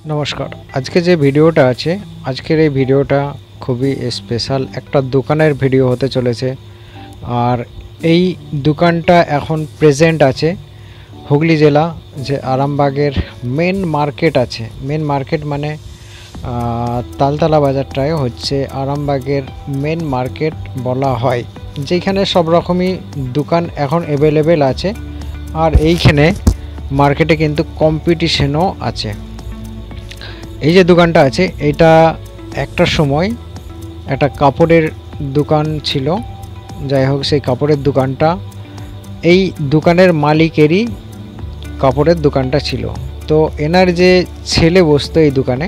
নমস্কার। আজকে যে ভিডিওটা আছে, আজকের এই ভিডিওটা খুবই স্পেশাল একটা দোকানের ভিডিও হতে চলেছে। আর এই দোকানটা এখন প্রেজেন্ট আছে হুগলি জেলা যে আরামবাগের মেন মার্কেট আছে। মেন মার্কেট মানে তালতলা বাজারটাই হচ্ছে আরামবাগের মেন মার্কেট বলা হয়, যেখানে সব রকমই দোকান এখন অ্যাভেলেবেল আছে। আর এইখানে মার্কেটে কিন্তু কম্পিটিশনও আছে। এই যে দোকানটা আছে এটা একটা সময় একটা কাপড়ের দোকান ছিল। যাই হোক, সেই কাপড়ের দোকানটা এই দোকানের মালিকেরই কাপড়ের দোকানটা ছিল। তো এনার যে ছেলে বসতো এই দোকানে,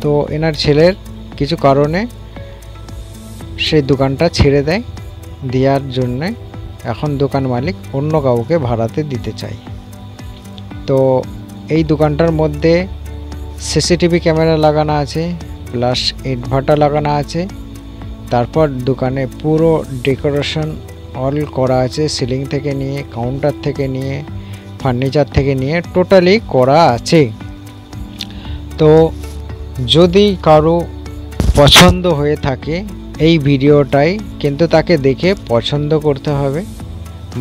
তো এনার ছেলের কিছু কারণে সেই দোকানটা ছেড়ে দেয়। দেওয়ার জন্যে এখন দোকান মালিক অন্য কাউকে ভাড়াতে দিতে চায়। তো এই দোকানটার মধ্যে সিসিটিভি ক্যামেরা লাগানো আছে, প্লাস ইনভার্টার লাগানো আছে। তারপর দোকানে পুরো ডেকোরেশন অল করা আছে, সিলিং থেকে নিয়ে, কাউন্টার থেকে নিয়ে, ফার্নিচার থেকে নিয়ে টোটালি করা আছে। তো যদি কারো পছন্দ হয়ে থাকে এই ভিডিওটাই কিন্তু তাকে দেখে পছন্দ করতে হবে।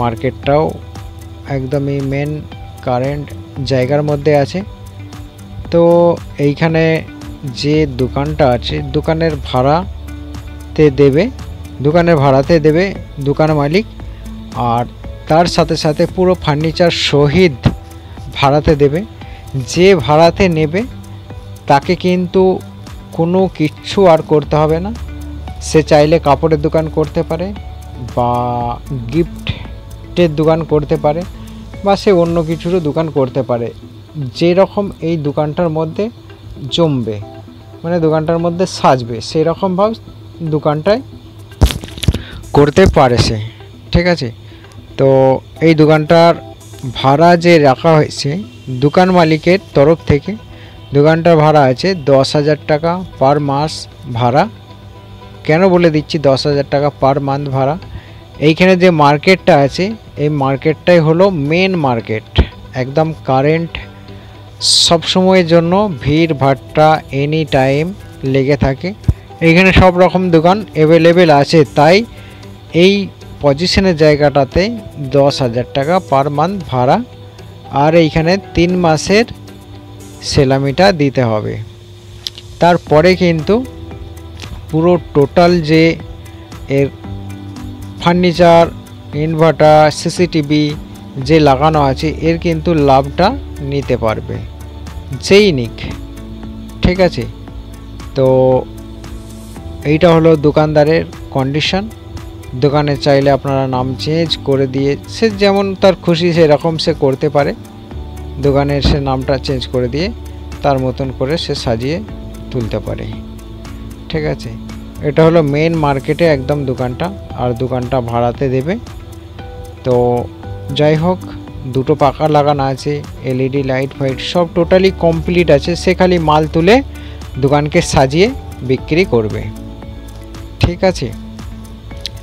মার্কেটটাও একদমই মেন কারেন্ট জায়গার মধ্যে আছে। তো এইখানে যে দোকানটা আছে দোকানের ভাড়াতে দেবে দোকান মালিক। আর তার সাথে সাথে পুরো ফার্নিচার সহিত ভাড়াতে দেবে। যে ভাড়াতে নেবে তাকে কিন্তু কোনো কিচ্ছু আর করতে হবে না। সে চাইলে কাপড়ের দোকান করতে পারে, বা গিফটের দোকান করতে পারে, বা সে অন্য কিছুরও দোকান করতে পারে। যেরকম এই দোকানটার মধ্যে জমবে, মানে দোকানটার মধ্যে সাজবে, সেই রকমভাবে দোকানটায় করতে পারে সে। ঠিক আছে। তো এই দোকানটার ভাড়া যে রাখা হয়েছে দোকান মালিকের তরফ থেকে, দোকানটার ভাড়া আছে 10,000 টাকা পার মাস ভাড়া। কেন বলে দিচ্ছি 10,000 টাকা পার মান্থ ভাড়া? এইখানে যে মার্কেটটা আছে এই মার্কেটটাই হলো মেন মার্কেট, একদম কারেন্ট, সব সময়ের জন্য ভিড় ভাট্টা এনি টাইম লেগে থাকে। এইখানে সব রকম দোকান অ্যাভেলেবেল আছে, তাই এই পজিশনের জায়গাটাতে 10,000 টাকা পার মান্থ ভাড়া। আর এইখানে 3 মাসের সেলামিটা দিতে হবে। তারপরে কিন্তু পুরো টোটাল যে এর ফার্নিচার, ইনভার্টার, সিসিটিভি যে লাগানো আছে এর কিন্তু লাভটা নিতে পারবে যেই নিক। ঠিক আছে। তো এইটা হলো দোকানদারের কন্ডিশন। দোকানে চাইলে আপনারা নাম চেঞ্জ করে দিয়ে, সে যেমন তার খুশি সেরকম সে করতে পারে। দোকানের সে নামটা চেঞ্জ করে দিয়ে তার মতন করে সে সাজিয়ে তুলতে পারে। ঠিক আছে। এটা হলো মেন মার্কেটে একদম দোকানটা, আর দোকানটা ভাড়াতে দেবে। তো যাই হোক, দুটো পাখা লাগানো আছে, এলইডি লাইট ফাইট সব টোটালি কমপ্লিট আছে। সে খালি মাল তুলে দোকানকে সাজিয়ে বিক্রি করবে। ঠিক আছে।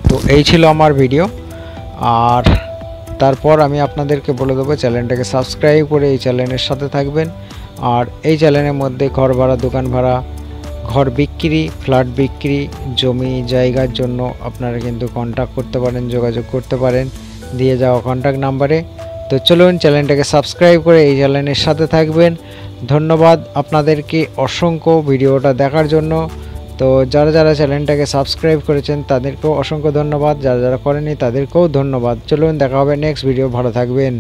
তো এই ছিল আমার ভিডিও। আর তারপর আমি আপনাদেরকে বলে দেবো চ্যানেলটাকে সাবস্ক্রাইব করে এই চ্যানেলের সাথে থাকবেন। আর এই চ্যানেলের মধ্যে ঘর ভাড়া, দোকান ভাড়া, ঘর বিক্রি, ফ্ল্যাট বিক্রি, জমি জায়গার জন্য আপনারা কিন্তু কন্ট্যাক্ট করতে পারেন, যোগাযোগ করতে পারেন দিয়ে যাওয়া কন্ট্যাক্ট নাম্বারে। তো চলুন চ্যানেলটাকে সাবস্ক্রাইব করে এই চ্যানেলের সাথে থাকবেন। ধন্যবাদ আপনাদেরকে অসংখ্য ভিডিওটা দেখার জন্য। তো যারা যারা চ্যানেলটাকে সাবস্ক্রাইব করেছেন তাদেরকেও অসংখ্য ধন্যবাদ, যারা যারা করেনি তাদেরকেও ধন্যবাদ। চলুন দেখা হবে নেক্সট ভিডিও। ভালো থাকবেন।